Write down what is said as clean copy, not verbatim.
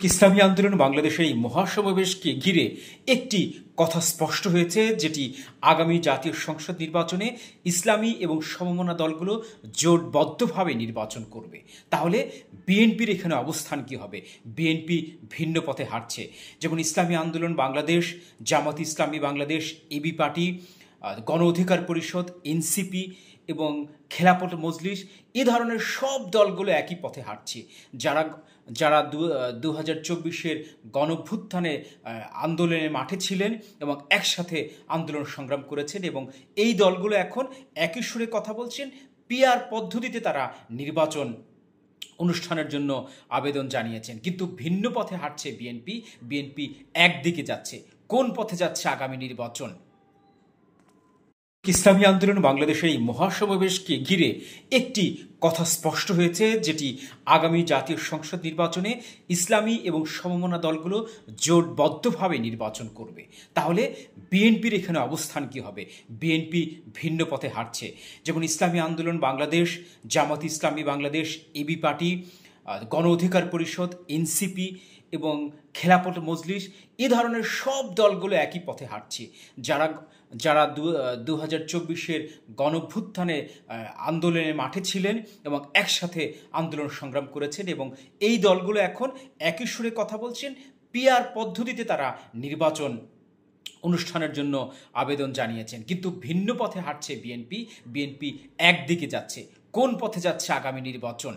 ইসলামী আন্দোলন বাংলাদেশের এই মহাসমাবেশকে ঘিরে একটি কথা স্পষ্ট হয়েছে, যেটি আগামী জাতীয় সংসদ নির্বাচনে ইসলামী এবং সমমনা দলগুলো জোটবদ্ধভাবে নির্বাচন করবে। তাহলে বিএনপির এখানে অবস্থান কি হবে? বিএনপি ভিন্ন পথে হাঁটছে। যেমন ইসলামী আন্দোলন বাংলাদেশ, জামাত ইসলামী বাংলাদেশ, এবি পার্টি, গণ অধিকার পরিষদ, এনসিপি এবং খেলাফত মজলিস, এ ধরনের সব দলগুলো একই পথে হাঁটছে। যারা যারা 2024-এর গণভ্যুত্থানে আন্দোলনের মাঠে ছিলেন এবং একসাথে আন্দোলন সংগ্রাম করেছেন, এবং এই দলগুলো এখন একই সুরে কথা বলছেন। পিআর পদ্ধতিতে তারা নির্বাচন অনুষ্ঠানের জন্য আবেদন জানিয়েছেন, কিন্তু ভিন্ন পথে হাঁটছে বিএনপি। বিএনপি একদিকে যাচ্ছে। কোন পথে যাচ্ছে আগামী নির্বাচন? ইসলামী আন্দোলন বাংলাদেশের এই মহাসমাবেশকে ঘিরে একটি কথা স্পষ্ট হয়েছে, যেটি আগামী জাতীয় সংসদ নির্বাচনে ইসলামী এবং সমমনা দলগুলো জোটবদ্ধভাবে নির্বাচন করবে। তাহলে বিএনপির এখানে অবস্থান কি হবে? বিএনপি ভিন্ন পথে হাঁটছে। যেমন ইসলামী আন্দোলন বাংলাদেশ, জামাত ইসলামী বাংলাদেশ, এবি পার্টি, গণ অধিকার পরিষদ, এনসিপি এবং খেলাফত মজলিস, এ ধরনের সব দলগুলো একই পথে হাঁটছে। যারা যারা 2024-এর গণভ্যুত্থানে আন্দোলনের মাঠে ছিলেন এবং একসাথে আন্দোলন সংগ্রাম করেছেন, এবং এই দলগুলো এখন একই সুরে কথা বলছেন। পিআর পদ্ধতিতে তারা নির্বাচন অনুষ্ঠানের জন্য আবেদন জানিয়েছেন, কিন্তু ভিন্ন পথে হাঁটছে বিএনপি। বিএনপি একদিকে যাচ্ছে। কোন পথে যাচ্ছে আগামী নির্বাচন?